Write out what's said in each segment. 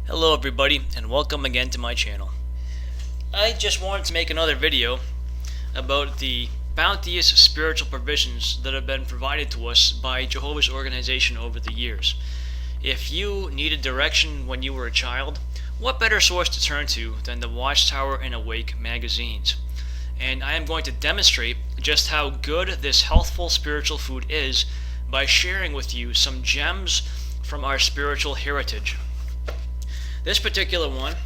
Hello everybody, and welcome again to my channel. I just wanted to make another video about the bounteous spiritual provisions that have been provided to us by Jehovah's organization over the years. If you needed direction when you were a child, what better source to turn to than the Watchtower and Awake magazines? And I am going to demonstrate just how good this healthful spiritual food is by sharing with you some gems from our spiritual heritage. This particular one,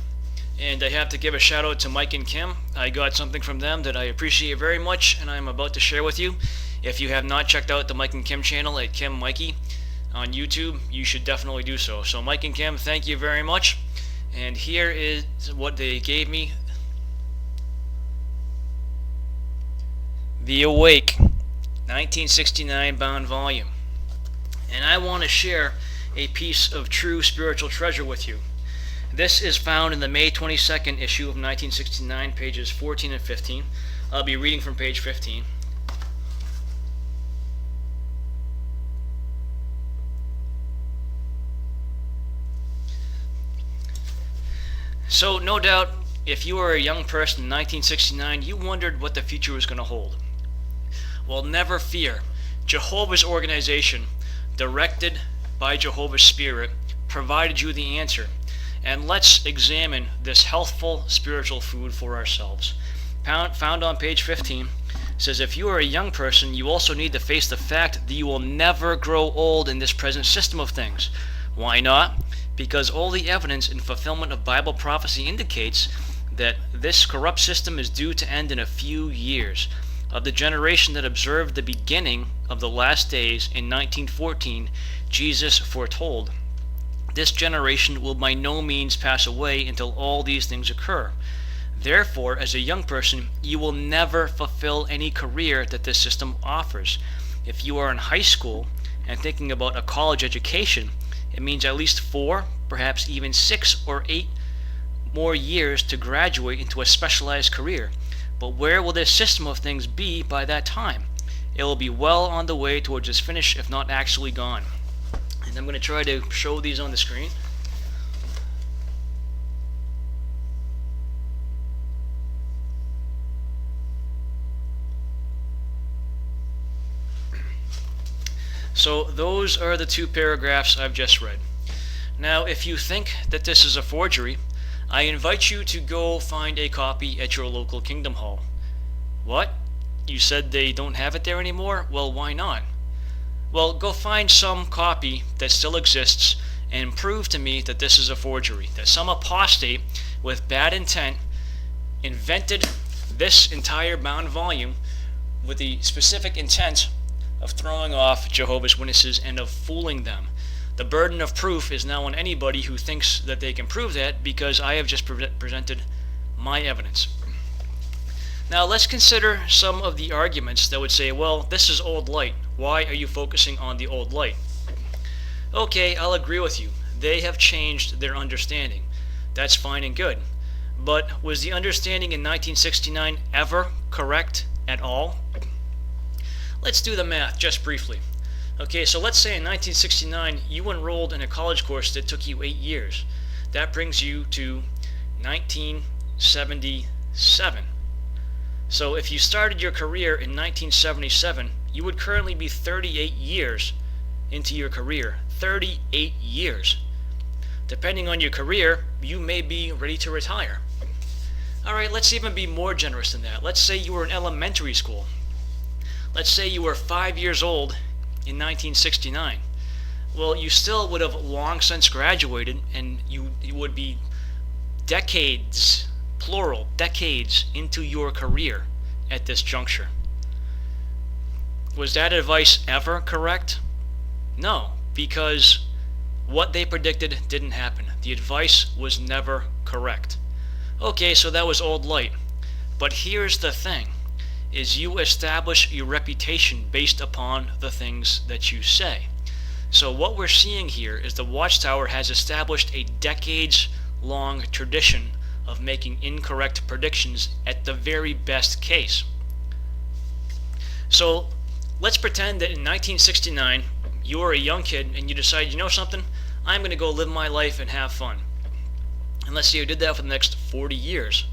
and I have to give a shout out to Mike and Kim. I got something from them that I appreciate very much, and I'm about to share with you. If you have not checked out the Mike and Kim channel at Kim Mikey on YouTube, you should definitely do so. So Mike and Kim, thank you very much. And here is what they gave me. The Awake 1969 bound volume. And I want to share a piece of true spiritual treasure with you. This is found in the May 22nd issue of 1969, pages 14 and 15. I'll be reading from page 15. So, no doubt, if you were a young person in 1969, you wondered what the future was going to hold. Well, never fear. Jehovah's organization, directed by Jehovah's Spirit, provided you the answer. And let's examine this healthful spiritual food for ourselves. Found on page 15, says if you are a young person, you also need to face the fact that you will never grow old in this present system of things. Why not? Because all the evidence in fulfillment of Bible prophecy indicates that this corrupt system is due to end in a few years. Of the generation that observed the beginning of the last days in 1914, Jesus foretold, this generation will by no means pass away until all these things occur. Therefore, as a young person, you will never fulfill any career that this system offers. If you are in high school and thinking about a college education, it means at least 4, perhaps even 6 or 8 more years to graduate into a specialized career. But where will this system of things be by that time? It will be well on the way towards its finish, if not actually gone. And I'm going to try to show these on the screen. So those are the 2 paragraphs I've just read. Now, if you think that this is a forgery, I invite you to go find a copy at your local Kingdom Hall. What? You said they don't have it there anymore? Well, why not? Well, go find some copy that still exists and prove to me that this is a forgery, that some apostate with bad intent invented this entire bound volume with the specific intent of throwing off Jehovah's Witnesses and of fooling them. The burden of proof is now on anybody who thinks that they can prove that, because I have just presented my evidence. Now let's consider some of the arguments that would say, well, this is old light. Why are you focusing on the old light? Okay, I'll agree with you. They have changed their understanding. That's fine and good. But was the understanding in 1969 ever correct at all? Let's do the math just briefly. Okay, so let's say in 1969 you enrolled in a college course that took you 8 years. That brings you to 1977. So if you started your career in 1977, you would currently be 38 years into your career. 38 years. Depending on your career, you may be ready to retire. Alright, let's even be more generous than that. Let's say you were in elementary school. Let's say you were 5 years old in 1969. Well, you still would have long since graduated, and you would be decades, plural, decades into your career at this juncture. Was that advice ever correct? No, because what they predicted didn't happen. The advice was never correct. Okay, so that was old light. But here's the thing, is you establish your reputation based upon the things that you say. So what we're seeing here is the Watchtower has established a decades-long tradition of making incorrect predictions at the very best case. So let's pretend that in 1969 you were a young kid and you decide, you know something, I'm going to go live my life and have fun. And let's say you did that for the next 40 years.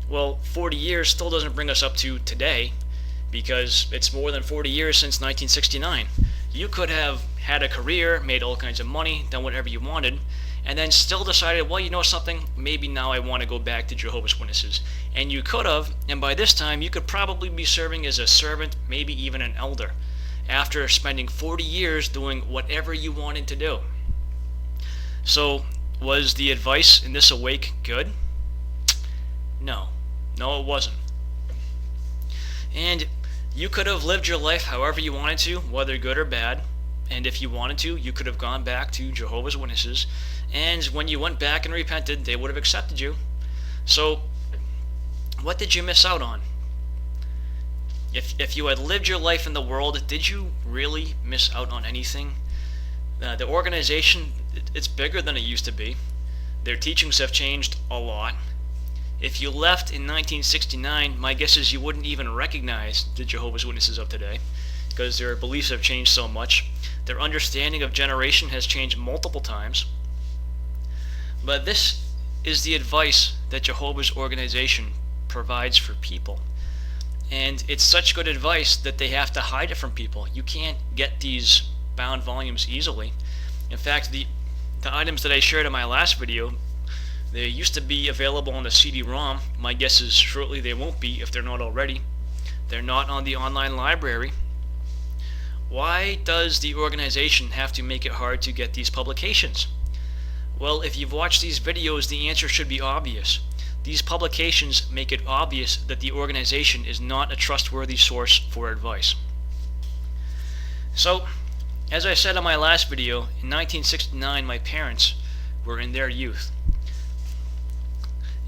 Well, 40 years still doesn't bring us up to today, because it's more than 40 years since 1969. You could have had a career, made all kinds of money, done whatever you wanted, and then still decided, well, you know something, maybe now I want to go back to Jehovah's Witnesses. And you could have, and by this time you could probably be serving as a servant, maybe even an elder, after spending 40 years doing whatever you wanted to do. So, was the advice in this awake good? No. No, it wasn't. And you could have lived your life however you wanted to, whether good or bad. And if you wanted to, you could have gone back to Jehovah's Witnesses. And when you went back and repented, they would have accepted you. So, what did you miss out on? If you had lived your life in the world, did you really miss out on anything? The organization, it's bigger than it used to be. Their teachings have changed a lot. If you left in 1969, my guess is you wouldn't even recognize the Jehovah's Witnesses of today, because their beliefs have changed so much. Their understanding of generation has changed multiple times. But this is the advice that Jehovah's organization provides for people. And it's such good advice that they have to hide it from people. You can't get these bound volumes easily. In fact, the items that I shared in my last video, they used to be available on the CD-ROM. My guess is shortly they won't be if they're not already. They're not on the online library. Why does the organization have to make it hard to get these publications? Well, if you've watched these videos, the answer should be obvious. These publications make it obvious that the organization is not a trustworthy source for advice. So, as I said in my last video, in 1969 my parents were in their youth.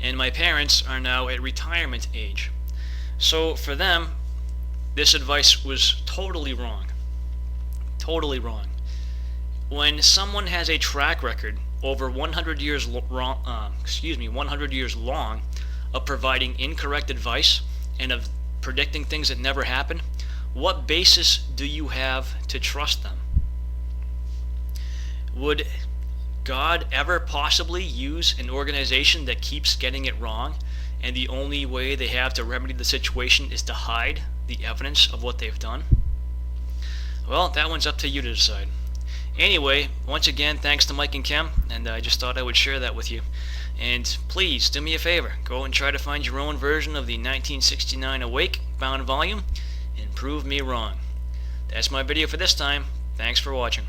And my parents are now at retirement age. So for them, this advice was totally wrong. Totally wrong. When someone has a track record over 100 years long of providing incorrect advice and of predicting things that never happen, what basis do you have to trust them? Would God ever possibly use an organization that keeps getting it wrong, and the only way they have to remedy the situation is to hide the evidence of what they've done? Well, that one's up to you to decide. Anyway, once again, thanks to Mike and Kim, and I just thought I would share that with you. And please, do me a favor, go and try to find your own version of the 1969 Awake bound volume, and prove me wrong. That's my video for this time. Thanks for watching.